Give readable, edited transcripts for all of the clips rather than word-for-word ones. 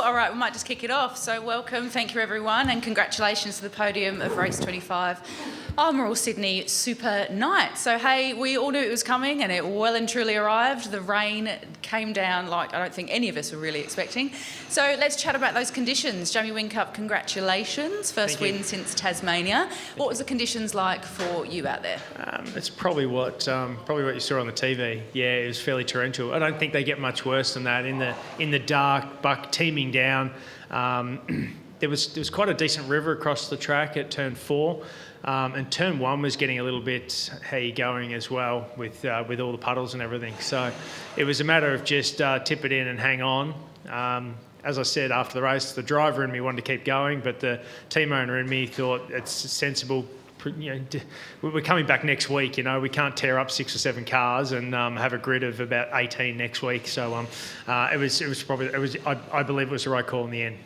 All right, we might just kick it off. So welcome, thank you everyone, and congratulations to the podium of race 25, Almirall Sydney SuperNight. So hey, we all knew it was coming and it well and truly arrived. The rain came down like I don't think any of us were really expecting. So let's chat about those conditions. Jamie Whincup, congratulations. First win since Tasmania. What was the conditions like for you out there? It's probably what you saw on the TV. Yeah, it was fairly torrential. I don't think they get much worse than that. In the dark, buck teaming down. There was quite a decent river across the track at turn 4, and turn 1 was getting a little bit going as well with all the puddles and everything. So it was a matter of just tip it in and hang on. As I said after the race, the driver in me wanted to keep going, but the team owner in me thought it's sensible. We're coming back next week. We can't tear up 6 or 7 cars and have a grid of about 18 next week. So I believe it was the right call in the end.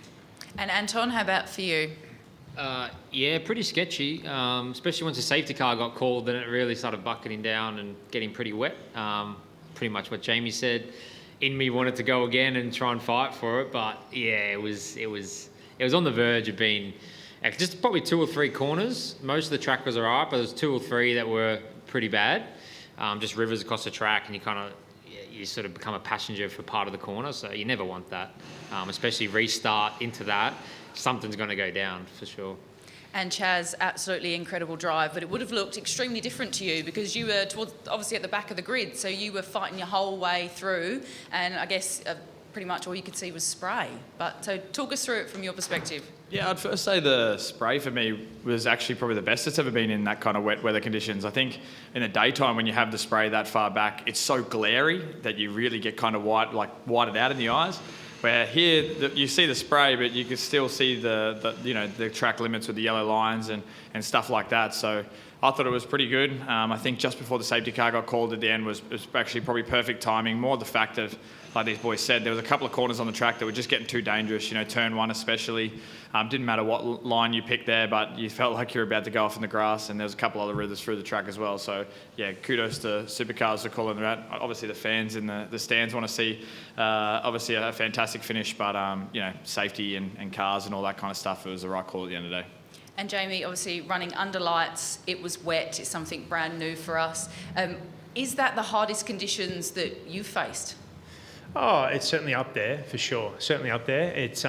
And Anton, how about for you? Yeah, pretty sketchy, especially once the safety car got called. Then it really started bucketing down and getting pretty wet. Pretty much what Jamie said. In me wanted to go again and try and fight for it, but yeah, it was on the verge of being just probably 2 or 3 corners. Most of the track was alright, but there was 2 or 3 that were pretty bad. Just rivers across the track, and you sort of become a passenger for part of the corner, so you never want that. Especially restart into that, something's going to go down for sure. And Chaz, absolutely incredible drive, but it would have looked extremely different to you because you were obviously at the back of the grid, so you were fighting your whole way through, and I guess pretty much all you could see was spray. So talk us through it from your perspective. Yeah, I'd first say the spray for me was actually probably the best it's ever been in that kind of wet weather conditions. I think in the daytime when you have the spray that far back, it's so glary that you really get kind of whited out in the eyes. Where here you see the spray, but you can still see the track limits with the yellow lines and stuff like that. So I thought it was pretty good. I think just before the safety car got called at the end was actually probably perfect timing. More the fact that, like these boys said, there was a couple of corners on the track that were just getting too dangerous. Turn 1 especially. Didn't matter what line you picked there, but you felt like you were about to go off in the grass, and there was a couple other rivers through the track as well. So yeah, kudos to Supercars for calling that. Obviously the fans in the stands want to see obviously a fantastic finish, but safety and cars and all that kind of stuff, it was the right call at the end of the day. And Jamie, obviously running under lights, it was wet, it's something brand new for us. Is that the hardest conditions that you've faced? Oh, it's certainly up there for sure. Certainly up there. It's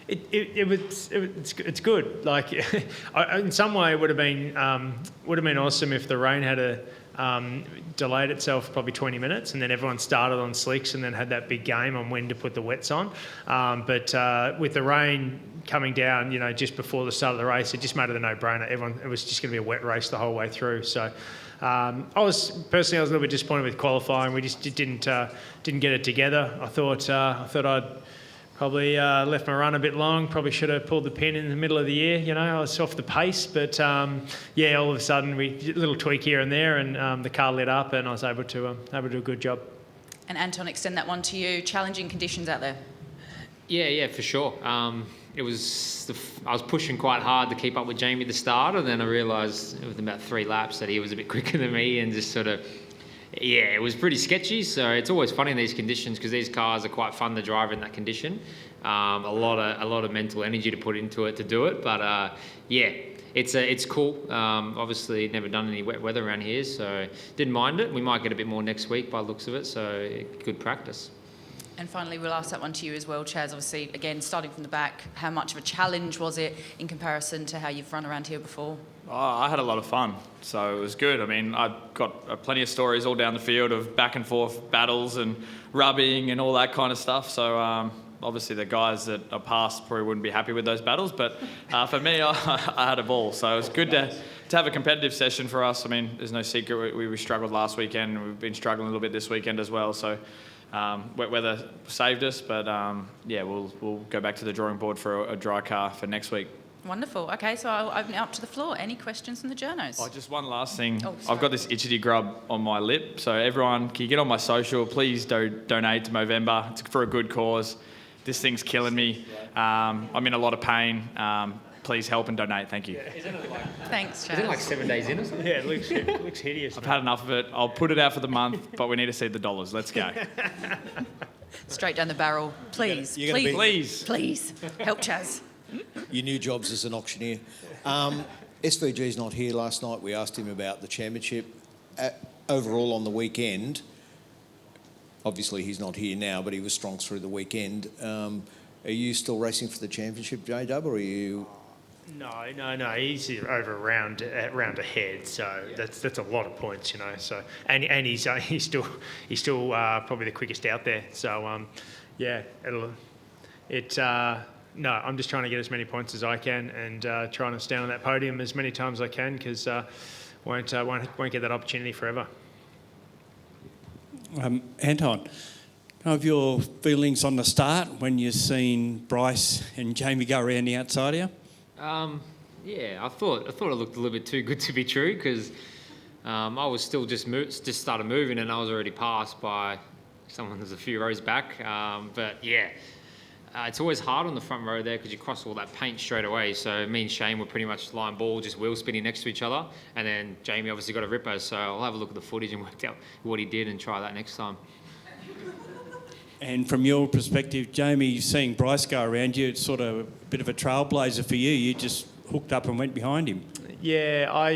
it's good. Like in some way, it would have been awesome if the rain had delayed itself probably 20 minutes, and then everyone started on slicks and then had that big game on when to put the wets on. But with the rain coming down, just before the start of the race, it just made it a no-brainer. It was just going to be a wet race the whole way through. So I was a little bit disappointed with qualifying. We just didn't get it together. I thought I'd probably left my run a bit long. Probably should have pulled the pin in the middle of the year. I was off the pace, but all of a sudden we did a little tweak here and there, and the car lit up, and I was able to do a good job. And Anton, extend that one to you. Challenging conditions out there. Yeah, for sure. I was pushing quite hard to keep up with Jamie at the start, and then I realised within about 3 laps that he was a bit quicker than me, and just sort of. Yeah, it was pretty sketchy. So it's always fun in these conditions because these cars are quite fun to drive in that condition. A lot of mental energy to put into it to do it. But it's cool. Obviously, never done any wet weather around here, so didn't mind it. We might get a bit more next week by the looks of it. So good practice. And finally, we'll ask that one to you as well, Chaz. Obviously, again, starting from the back, how much of a challenge was it in comparison to how you've run around here before? Oh, I had a lot of fun, so it was good. I mean, I've got plenty of stories all down the field of back and forth battles and rubbing and all that kind of stuff. So obviously the guys that are past probably wouldn't be happy with those battles, but for me, I had a ball. So it was good to have a competitive session for us. I mean, there's no secret we struggled last weekend, and we've been struggling a little bit this weekend as well. So wet weather saved us, but we'll go back to the drawing board for a dry car for next week. Wonderful. Okay, so I'll open it up to the floor. Any questions from the journos? Oh, just one last thing. I've got this itchy grub on my lip. So everyone, can you get on my social? Please donate to Movember. It's for a good cause. This thing's killing me. I'm in a lot of pain. Please help and donate. Thank you. Thanks, Chaz. Is it like 7 days in or something? Yeah, it looks hideous. I've had enough of it. I'll put it out for the month, but we need to see the dollars. Let's go. Straight down the barrel. Please, You're gonna please, be- please, help Chaz. Your new job's as an auctioneer. SVG's not here last night. We asked him about the championship. Overall on the weekend, obviously he's not here now, but he was strong through the weekend. Are you still racing for the championship, J-Dub, or are you... No. He's over a round ahead, so that's a lot of points, you know. So and he's still probably the quickest out there. So no, I'm just trying to get as many points as I can and trying to stand on that podium as many times as I can because won't get that opportunity forever. Anton, of your feelings on the start when you've seen Bryce and Jamie go around the outside here? I thought it looked a little bit too good to be true because I was still just started moving and I was already passed by someone who's a few rows back. It's always hard on the front row there because you cross all that paint straight away. So me and Shane were pretty much line ball, just wheel spinning next to each other. And then Jamie obviously got a ripper, so I'll have a look at the footage and work out what he did and try that next time. And from your perspective, Jamie, seeing Bryce go around you, it's sort of a bit of a trailblazer for you. You just hooked up and went behind him. Yeah,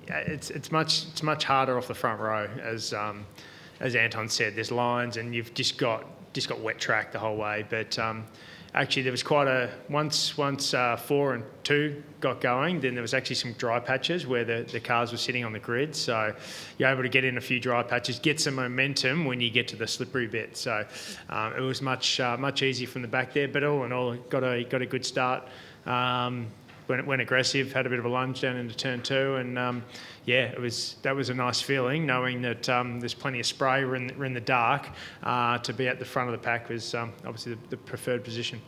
it's much harder off the front row as Anton said. There's lines and you've just got wet track the whole way. But actually, there was quite once 4 and 2 got going, then there was actually some dry patches where the cars were sitting on the grid. So you're able to get in a few dry patches, get some momentum when you get to the slippery bit. So it was much easier from the back there. But all in all, got a good start. Went aggressive, had a bit of a lunge down into turn 2, and that was a nice feeling knowing that there's plenty of spray. We're in the dark. To be at the front of the pack was obviously the preferred position.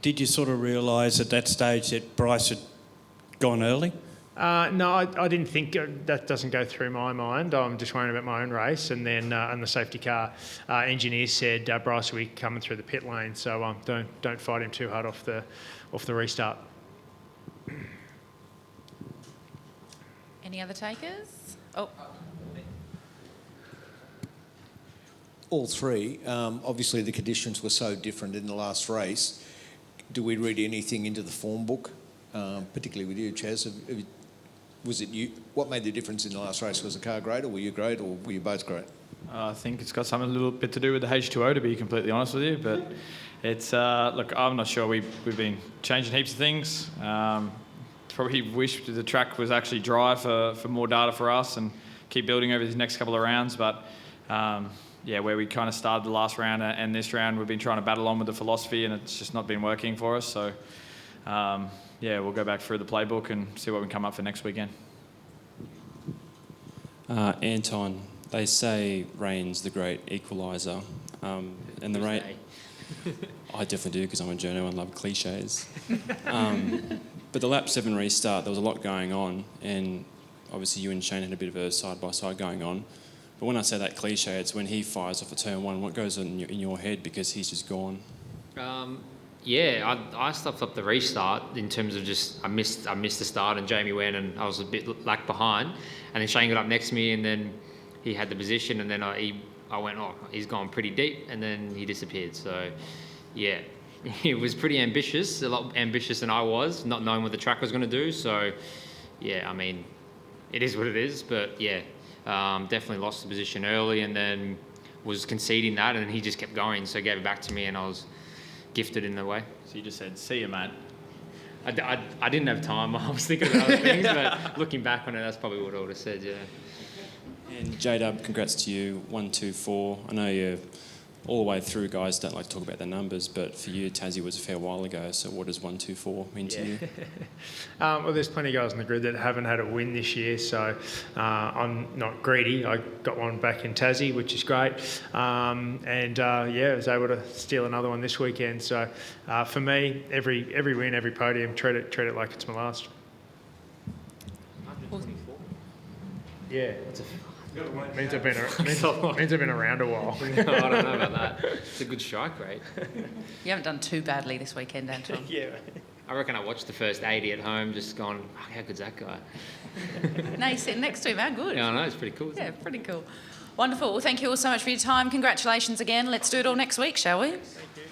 Did you sort of realise at that stage that Bryce had gone early? No, I didn't think that doesn't go through my mind. I'm just worrying about my own race, and then and the safety car engineer said, "Bryce, will be coming through the pit lane, so don't fight him too hard off the restart." Any other takers? Oh. All three. Obviously, the conditions were so different in the last race. Do we read anything into the form book, particularly with you, Chaz? Was it you? What made the difference in the last race? Was the car great, or were you great, or were you both great? I think it's got something a little bit to do with the H2O, to be completely honest with you. But it's look, I'm not sure. We've been changing heaps of things. Probably wish the track was actually dry for more data for us and keep building over these next couple of rounds. But where we kind of started the last round and this round, we've been trying to battle on with the philosophy, and it's just not been working for us. So we'll go back through the playbook and see what we can come up for next weekend. Anton, they say rain's the great equaliser, and the rain. I definitely do because I'm a journo and love cliches. But the lap 7 restart, there was a lot going on, and obviously you and Shane had a bit of a side-by-side going on. But when I say that cliche, it's when he fires off a turn 1, what goes on in your head because he's just gone? I stuffed up the restart in terms of just I missed the start and Jamie went and I was a bit lagged behind, and then Shane got up next to me and then he had the position and then I went, oh, he's gone pretty deep, and then he disappeared. So yeah, it was pretty ambitious, a lot ambitious than I was, not knowing what the track was going to do. So yeah, I mean, it is what it is, but yeah, definitely lost the position early and then was conceding that, and he just kept going, so he gave it back to me and I was gifted in a way. So you just said, see you, mate. I didn't have time. I was thinking of other things, but looking back on it, that's probably what I would have said, yeah. And J-Dub, congrats to you, 1, 2, 4. I know you're all the way through, guys don't like to talk about the numbers, but for you, Tassie was a fair while ago, so what does 1, 2, 4 mean to you? Well, there's plenty of guys on the grid that haven't had a win this year, so I'm not greedy. I got one back in Tassie, which is great, I was able to steal another one this weekend. So for me, every win, every podium, treat it like it's my last. Yeah, it's means I've been around a while. I don't know about that. It's a good strike rate. You haven't done too badly this weekend, Anton. Yeah. I reckon I watched the first 80 at home, just gone, how good's that guy? No, you're sitting next to him. How good. Yeah, I know, it's pretty cool. Yeah, pretty cool. Wonderful. Well, thank you all so much for your time. Congratulations again. Let's do it all next week, shall we? Thank you.